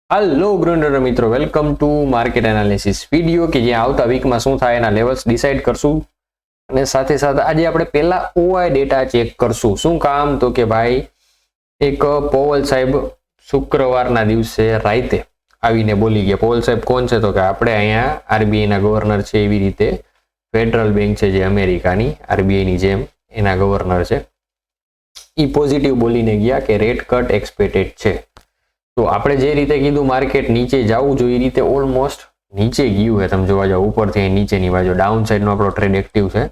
Hello ग्रुंडर मित्रों, welcome to market analysis video કે જે આવતા વીકમાં શું થાય એના લેવલ્સ ડિસાઈડ કરશું અને સાથે સાથે આજે આપણે પહેલા ઓઆઈ ડેટા ચેક કરશું. શું કામ તો કે ભાઈ એક પોવલ સાહેબ શુક્રવારના દિવસે રાતે આવીને બોલી ગયા. પોવલ સાહેબ કોણ છે તો કે આપણે અહીંયા આરબીઆઈ ના ગવર્નર છે, એવી રીતે ફેડરલ બેંક છે જે અમેરિકાની આરબીઆઈ ની જેમ એના ગવર્નર છે. ઈ પોઝિટિવ બોલીને ગયા કે રેટ કટ એક્સપેક્ટેડ છે. તો આપણે જે રીતે કીધું માર્કેટ નીચે જવું જોઈએ એ રીતે ઓલમોસ્ટ નીચે ગયું છે. તમે જોવા જાવ ઉપરથી નીચેની બાજુ ડાઉન સાઈડનો આપણો ટ્રેડ એક્ટિવ છે.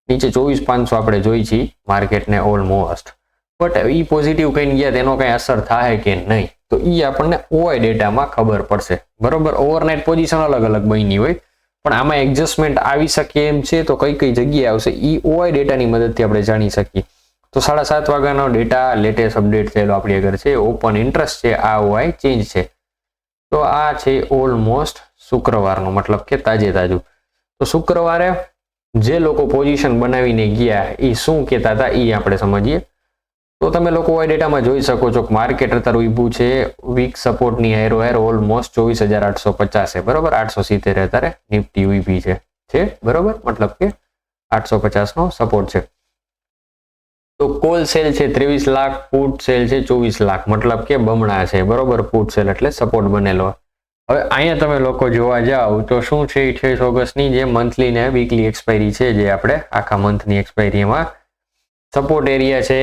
નીચે 24,500 આપણે જોઈ છીએ માર્કેટને ઓલમોસ્ટ. બટ ઈ પોઝિટિવ કહીને ગયા તેનો કઈ અસર થાય કે નહીં તો ઈ આપણને ઓઆઈ ડેટામાં ખબર પડશે. બરોબર, ઓવરનાઇટ પોઝિશન અલગ અલગ બની હોય પણ આમાં એડજસ્ટમેન્ટ આવી શકે એમ છે. તો કઈ કઈ જગ્યાએ આવશે ઈ ઓઆઈ ડેટાની મદદથી આપણે જાણી શકીએ. તો 7:30 વાગ્યાનો ડેટા લેટેસ્ટ અપડેટ થયેલો આપણી આગળ છે. ઓપન ઇન્ટરેસ્ટ છે, આ ઓઆઈ ચેન્જ છે. તો આ છે ઓલમોસ્ટ શુક્રવારનો, મતલબ કે તાજે તાજું. તો શુક્રવારે જે લોકો પોઝિશન બનાવીને ગયા એ શું કહેતા હતા એ આપણે સમજીએ. તો તમે લોકો ઓઆઈ ડેટામાં જોઈ શકો છો કે માર્કેટ અત્યારે ઊભું છે વીક સપોર્ટની હાર ઓલમોસ્ટ 24,850 છે. બરોબર, 870 અત્યારે નિફ્ટી ઊભી છે. બરોબર, મતલબ કે 850 નો સપોર્ટ છે. તો કોલ સેલ છે 23 લાખ, પુટ સેલ છે 24 લાખ, મતલબ કે બમણા છે. બરોબર, પુટ સેલ એટલે સપોર્ટ બનેલો. હવે અહીંયા તમે લોકો જોવા જાવ તો શું છે 28 ઓગસ્ટની જે મંથલી ને વીકલી એક્સપાયરી છે, જે આપણે આખા મંથની એક્સપાયરીમાં સપોર્ટ એરિયા છે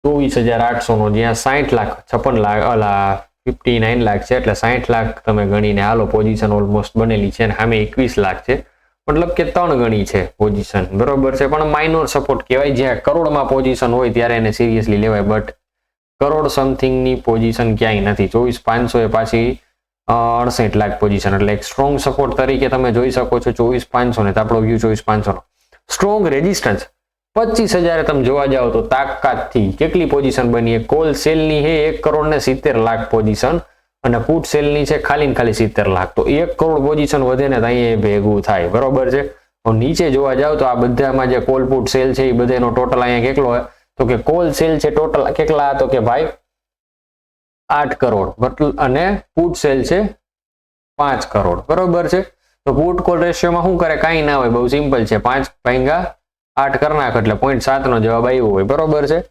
24,800 નો, જ્યાં 60 લાખ 56 લાખ 59 લાખ છે. એટલે 60 લાખ તમે ગણીને હાલો પોઝિશન ઓલમોસ્ટ બનેલી છે અને સામે 21 લાખ છે, મતલબ કે 3 ગણી છે પોઝિશન. બરોબર છે, પણ માઇનોર સપોર્ટ કહેવાય. જ્યાં કરોડમાં પોઝિશન હોય ત્યારે એને સિરિયસલી લેવાય, બટ કરોડ સમથિંગ ની પોઝિશન ક્યાંય નથી. 24,500 એ પાછી 68 લાખ પોઝિશન, એટલે એક સ્ટ્રોંગ સપોર્ટ તરીકે તમે જોઈ શકો છો 24,500 ને. તો આપણો વ્યૂ 24,500 નો. સ્ટ્રોંગ રેઝિસ્ટન્સ 25,000 તમે જોવા જાવ તો તાકાતથી કેટલી પોઝિશન બની. કોલ સેલની છે 1,70 લાખ પોઝિશન અને પુટ સેલની છે ખાલી 70 લાખ. તો 1 કરોડ પોઝિશન વધે ને તો અહીંયા ભેગું થાય. બરોબર છે. નીચે જોવા જાવ તો આ બધામાં જે કોલ પુટ સેલ છે એ બધાનો ટોટલ અહીંયા કેટલો હોય તો કે કોલ સેલ છે ટોટલ કેટલા તો કે ભાઈ 8 કરોડ અને પુટ સેલ છે 5 કરોડ. બરોબર છે. તો પુટ કોલ રેશિયોમાં શું કરે, કાંઈ ના હોય, બહુ સિમ્પલ છે. 5 ભાગ્યા 8 કરી નાખો એટલે 0.7 નો જવાબ આવ્યો હોય. બરોબર છે.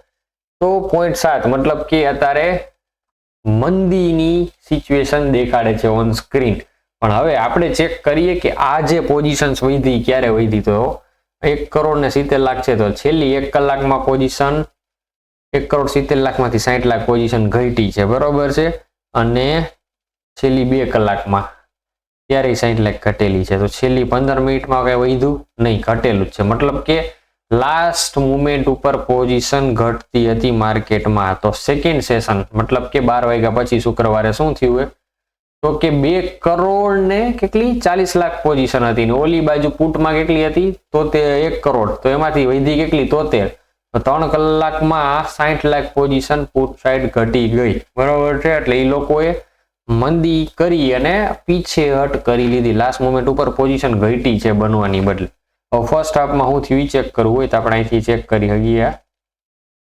તો 0.7 મતલબ કે અત્યારે મંદીની સિચ્યુએશન દેખાડે છે ઓન સ્ક્રીન. પણ હવે આપણે ચેક કરીએ કે આ જે પોઝિશન્સ વધી ક્યારે વધી. તો 1,70 લાખ છે તો છેલ્લી 1 કલાકમાં પોઝિશન 1,70 લાખમાંથી 60 લાખ પોઝિશન ઘટી છે. બરોબર છે. અને છેલ્લી 2 કલાકમાં ત્યારે 60 લાખ ઘટેલી છે. તો છેલ્લી 15 મિનિટમાં કઈ વધ્યું નહીં, ઘટેલું જ છે. મતલબ કે લાસ્ટ મુમેન્ટ ઉપર પોઝિશન ઘટતી હતી માર્કેટમાં. તો સેકન્ડ સેશન મતલબ કે 12 વાગ્યા પછી શુક્રવારે શું થયું તો કે 2 કરોડ ને કેટલી 40 લાખ પોઝિશન હતી ને ઓલી બાજુ પુટમાં કેટલી હતી તો તે 1 કરોડ. તો એમાંથી વધી કેટલી 73. તો 3 કલાકમાં 60 લાખ પોઝિશન પુટ સાઈડ ઘટી ગઈ. બરોબર છે. એટલે એ લોકોએ મંદી કરી અને પીછેહટ કરી લીધી. લાસ્ટ મોમેન્ટ ઉપર પોઝિશન ઘટી છે બનવાની બદલે. ફર્સ્ટ હાફમાં હું થયું ચેક કરવું હોય તો આપણે અહીંથી ચેક કરી શકીએ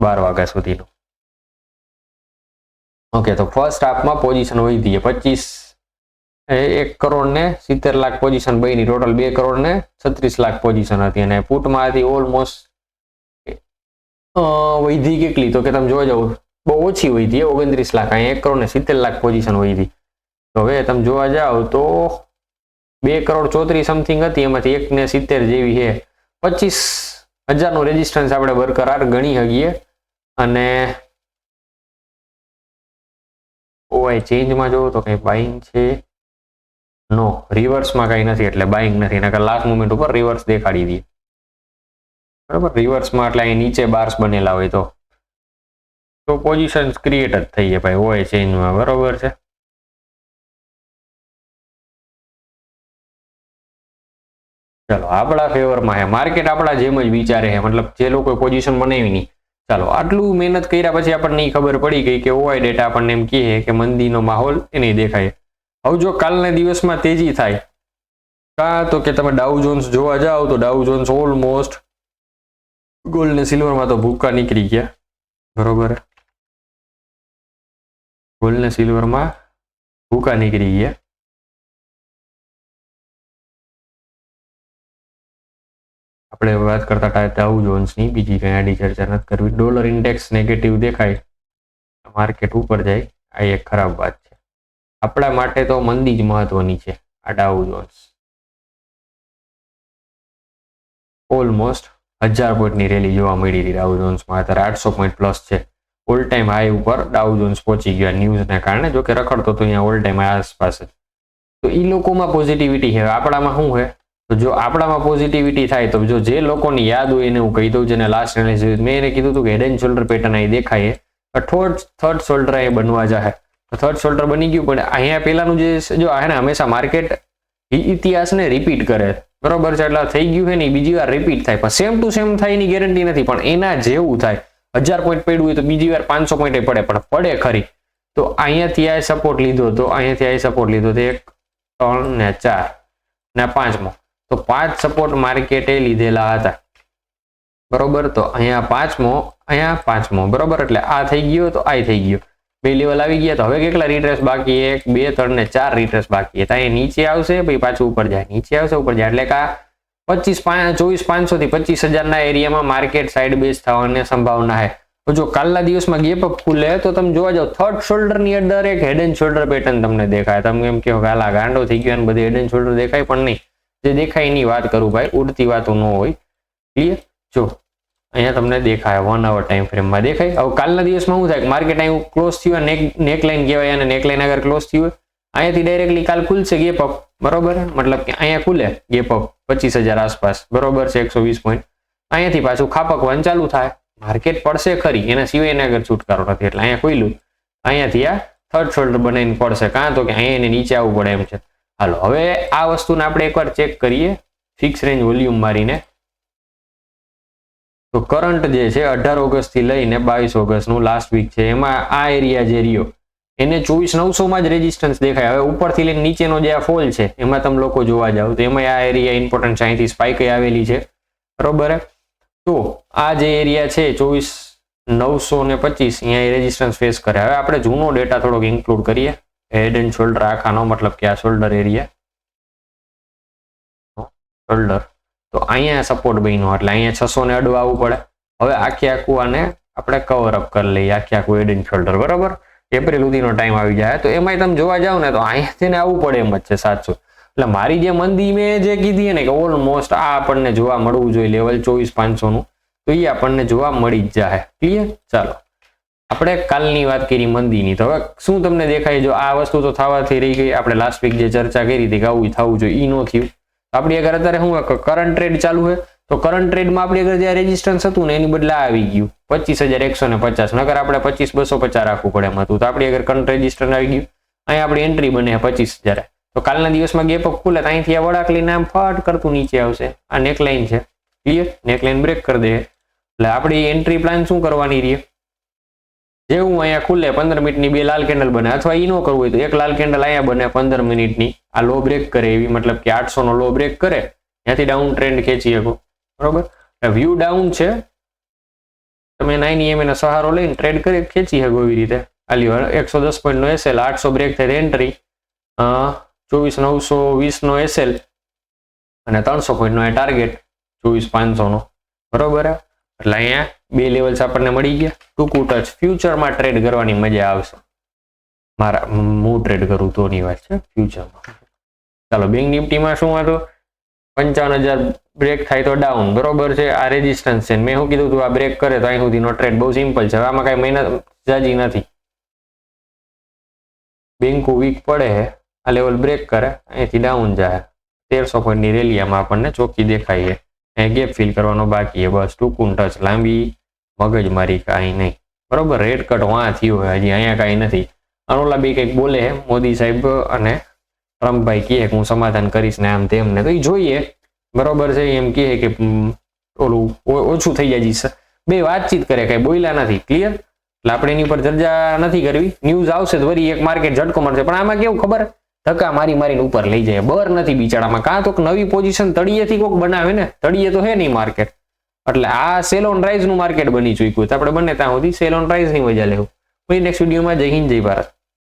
12 વાગ્યા સુધીનું. ઓકે, તો ફર્સ્ટ હાફમાં પોઝિશન વધી 1 કરોડ ને 70 લાખ પોઝિશન બની. ટોટલ 2 કરોડ ને 36 લાખ પોઝિશન હતી અને પુટમાં હતી ઓલમોસ્ટ વધી કેટલી તો કે તમે જોવા જાવ બહુ ઓછી વધી 29 લાખ. અહીંયા 1 કરોડ ને 70 લાખ પોઝિશન વધી. તો હવે તમે જોવા જાવ તો 2 કરોડ 34 સમથિંગ હતી, એમાંથી 1 ને 70 જેવી છે. 25,000 નું રેઝિસ્ટન્સ આપણે બરકરાર ગણી શકીએ. અને ઓઆઈ ચેન્જમાં જોવો તો કઈ બાઇંગ છે નો, રિવર્સમાં કઈ નથી એટલે બાઇંગ નથી. નકર લાસ્ટ મોમેન્ટ ઉપર રિવર્સ દેખાડી દઈએ. બરાબર, રિવર્સમાં એટલે અહીં નીચે બાર્સ બનેલા હોય તો પોઝિશન્સ ક્રિએટ જ થઈ જાય ભાઈ ઓઆઈ ચેન્જમાં. બરોબર છે. ચાલો આપણા ફેવરમાં છે માર્કેટ, આપણા જેમ જ વિચારે છે. મતલબ જે લોકો પોઝિશન બનાવી નહીં, ચાલો આટલું મહેનત કર્યા પછી આપણને ખબર પડી ગઈ કે ઓઆઈ ડેટા આપણને એમ કહે કે મંદીનો માહોલ એ નહીં દેખાય. હવે જો કાલના દિવસમાં તેજી થાય કાં તો કે તમે ડાઉ જોન્સ જોવા જાઓ તો ડાઉ જોન્સ ઓલમોસ્ટ ગોલ્ડ ને સિલ્વરમાં તો ભૂકા નીકળી ગયા. બરોબર, ગોલ્ડ ને સિલ્વરમાં ભૂકા નીકળી ગયા. આપણે વાત કરતા હતા ડાઉ જોન્સની, બીજી કઈ આડી ચર્ચા નથી કરવી. ડોલર ઇન્ડેક્સ નેગેટિવ દેખાય, માર્કેટ ઉપર જાય, આ એક ખરાબ વાત છે. આપણા માટે તો મંદી જ મહત્વની છે. આ ડાઉ જોન્સ ઓલમોસ્ટ 1000 પોઈન્ટની રેલી જોવા મળી હતી ડાઉ જોન્સમાં. અત્યારે 800 પોઈન્ટ પ્લસ છે. ઓલ ટાઈમ હાઈ ઉપર ડાઉ જોન્સ પહોંચી ગયા ન્યૂઝને કારણે. જો કે રખડતો તો અહીંયા ઓલ ટાઈમ આસપાસ. તો એ લોકોમાં પોઝિટિવિટી છે. આપણામાં શું છે? તો જો આપણામાં પોઝિટિવિટી થાય તો જો જે લોકોની યાદ હોય એને હું કહી દઉં, જેને લાસ્ટ એનાલિસિસ મેં એને કીધું હતું કે હેડ એન્ડ શોલ્ડર પેટર્ન અહીં દેખાય, થર્ડ શોલ્ડર અહીં બનવા જાય. થર્ડ શોલ્ડર બની ગયું, પણ અહીંયા પેલાનું જે જો આ ને હંમેશા માર્કેટ ઇતિહાસને રિપીટ કરે, બરોબર છે. એટલે થઈ ગયું છે ને બીજી વાર રિપીટ થાય, પણ સેમ ટુ સેમ થાય એની ગેરંટી નથી, પણ એના જેવું થાય. 1000 પોઈન્ટ પડ્યું હોય તો બીજી વાર 500 પોઈન્ટ પડે, પણ પડે ખરી. તો અહીંયાથી આ સપોર્ટ લીધો, તો અહીંયાથી આ સપોર્ટ લીધો, તો 1 3 ને 4 ને 5મો, તો 5 સપોર્ટ માર્કેટે લીધેલા હતા, બરોબર. તો અહીંયા 5મો, અહીંયા 5મો, બરોબર. એટલે આ થઈ ગયો તો આ થઈ ગયો, બે લેવલ આવી ગયા. તો હવે કેટલા રિટ્રેસ બાકી? 1 2 3 ને 4 રિટ્રેસ બાકી. તો અહીં નીચે આવશે, પછી પાછું ઉપર જાય, નીચે આવશે, ઉપર જાય. એટલે કે આ 24,500 થી 25,000 ના એરિયામાં માર્કેટ સાઈડ બેઝ થવાની સંભાવના છે. જો કાલના દિવસમાં ગેપ અપ ખુલે તો તમે જોવા જાવ, થર્ડ શોલ્ડર ની અંદર એક હેડ એન્ડ શોલ્ડર પેટર્ન તમને દેખાય. તમે એમ કહો કે હાલા ગાંડો થઈ ગયો અને બધી હેડ એન્ડ શોલ્ડર દેખાય, પણ નહીં. જે દેખાય એની વાત કરું ભાઈ, ઉડતી વાતો ન હોય. ક્લિયર? જો અહીંયા તમને દેખાય 1 અવર ટાઈમ ફ્રેમમાં દેખાય. હવે કાલના દિવસમાં શું થાય? માર્કેટ અહીં ક્લોઝ થયું, નેક લાઈન કહેવાય, અને નેક લાઈન આગળ ક્લોઝ થયું, અહીંયાથી ડાયરેક્ટલી કાલ ખુલશે ગેપ અપ, બરોબર. મતલબ કે અહીંયા ખુલે ગેપ અપ 25,000 આસપાસ, બરોબર છે, 120 પોઈન્ટ. અહીંયાથી પાછું ખાપકવાનું ચાલુ થાય, માર્કેટ પડશે ખરી, એના સિવાય એના આગળ છૂટકારો નથી. એટલે અહીંયા ખુલ્લું, અહીંયાથી આ થર્ડ શોલ્ડર બનાવીને પડશે, કાં તો કે અહીંયા એને નીચે આવવું પડે એમ છે. હાલો, હવે આ વસ્તુને આપણે એકવાર ચેક કરીએ ફિક્સ રેન્જ વોલ્યુમ મારીને. તો કરંટ જે છે 18 ઓગસ્ટ થી લઈને 22 ઓગસ્ટનું લાસ્ટ વીક છે, એમાં આ એરિયા જે રહ્યો એને 24,900 માં જ રેઝિસ્ટન્સ દેખાય. હવે ઉપરથી લઈને નીચેનો જે આ ફોલ છે એમાં તમે લોકો જોવા જાવ તો એમાં આ એરિયા ઇમ્પોર્ટન્ટ છે, અહીંથી સ્પાઇક આવેલી છે, બરોબર. તો આ જે એરિયા છે 24,925 અહીંયા રેઝિસ્ટન્સ ફેસ કરે. હવે આપણે જૂનો ડેટા થોડોક ઇન્ક્લુડ કરીએ, હેડ એન્ડ શોલ્ડર આખાનો, મતલબ કે આ શોલ્ડર એરિયા શોલ્ડર. તો અહીંયા સપોર્ટ બન્યો, એટલે અહીંયા 600 ને અડવા આવવું પડે. હવે આખી આખું આને આપણે કવર અપ કરી લઈએ, આખી આખું હેડ એન્ડ શોલ્ડર, બરોબર. એપ્રિલ સુધીનો ટાઈમ આવી જાય તો એમાં તમે જોવા જાવ ને તો અહીંયાથી ને આવવું પડે એમ જ છે 700. એટલે મારી જે મંદી મેં જે કીધી ને કે ઓલમોસ્ટ આ આપણને જોવા મળવું જોઈએ લેવલ 24,500 નું, તો એ આપણને જોવા મળી જ જાય. ક્લિયર? ચાલો, આપણે કાલની વાત કરી મંદીની. તો હવે શું તમને દેખાય? જો આ વસ્તુ તો થવાથી રહી ગઈ, આપણે લાસ્ટ વીક જે ચર્ચા કરી હતી કે આવું થવું જોઈએ, એ ન થયું. આપણી આગળ અત્યારે શું કરંટ ટ્રેડ ચાલુ છે, તો કરંટ ટ્રેડમાં આપણી આગળ જે રેઝિસ્ટન્સ હતું ને એની બદલે આવી ગયું 25,150. નકર આપણે 25,250 રાખવું પડે એમ હતું, તો આપણી આગળ કરંટ રેઝિસ્ટન્સ આવી ગયું. અહીંયા આપણી એન્ટ્રી બને 25,000. તો કાલના દિવસમાં ગેપ અપ ખુલે તો અહીંથી આ વળાકલીને આમ ફટ કરતું નીચે આવશે. આ નેકલાઇન છે, ક્લિયર? નેકલાઇન બ્રેક કરી દે એટલે આપણી એન્ટ્રી પ્લાન શું કરવાની રહી? જેવું અહીંયા ખુલે 15 મિનિટની બે લાલ કેન્ડલ બને, અથવા ઈ ન કરવું હોય તો એક લાલ કેન્ડલ અહીંયા બને 15 મિનિટની, આ લો બ્રેક કરે એવી, મતલબ કે 800 નો લો બ્રેક કરે, ત્યાંથી ડાઉન ટ્રેન્ડ ખેંચી શકો, બરોબર. વ્યૂ ડાઉન છે, તમે 9 EMA નો સહારો લઈને ટ્રેડ કરી ખેંચી શકો એવી રીતે. આ લ્યો 110 પોઈન્ટ નો એસએલ, 800 બ્રેક થાય એન્ટ્રી, 24,920 નો એસએલ અને 300 પોઈન્ટ નો ટાર્ગેટ 24,500 નો, બરોબર. એટલે અહીંયા બે લેવલ્સ આપણને મળી ગયા. ટૂંકું ટચ ફ્યુચરમાં ટ્રેડ કરવાની મજા આવશે. હું ટ્રેડ કરું તો ની વાત છે ફ્યુચરમાં. ચાલો, બેંક નિફ્ટીમાં શું હતું? 55,000 બ્રેક થાય તો ડાઉન, બરોબર છે. આ રેઝિસ્ટન્સ છે, મેં શું કીધું તું આ બ્રેક કરે તો અહીં સુધીનો ટ્રેડ બહુ સિમ્પલ છે. આમાં કઈ મહેનત જાજી નથી. બેંકો વીક પડે, આ લેવલ બ્રેક કરે, અહીંથી ડાઉન જાય, 1300 પોઈન્ટની રેલિયામાં આપણને ચોખ્ખી દેખાય છે. ગેપ ફિલ કરવાનો બાકી છે, બસ. ટૂંકું ટચ, લાંબી મગજમારી કાંઈ નહીં, બરોબર. રેડ કટ વાં થયું હોય, હજી અહીંયા કાંઈ નથી. અનોલા બી કંઈક બોલે છે મોદી સાહેબ અને ટ્રમ્પભાઈ કહે કે હું સમાધાન કરીશ ને આમ તેમને, તો એ જોઈએ, બરોબર છે. એમ કહે કે ઓલું ઓછું થઈ જાય છે, બે વાતચીત કરે, કઈ બોલ્યા નથી, ક્લિયર. એટલે આપણે એની પર ચર્ચા નથી કરવી. ન્યૂઝ આવશે તો વળી એક માર્કેટ ઝટકો મળશે, પણ આમાં કેવું ખબર, ધક્કા મારી મારીને ઉપર લઈ જાય, બર નથી બિચારામાં. કાં તો નવી પોઝિશન તળિયેથી કોઈક બનાવે ને, તળિયે તો હે નહીં માર્કેટ. એટલે આ સેલ ઓન રાઇઝ નું માર્કેટ બની ચૂક્યું, આપણે બને ત્યાં સુધી સેલ ઓન રાઇઝ ની મજા લેવું. પછી નેક્સ્ટ વિડીયોમાં જય હિન્દ જય ભારત.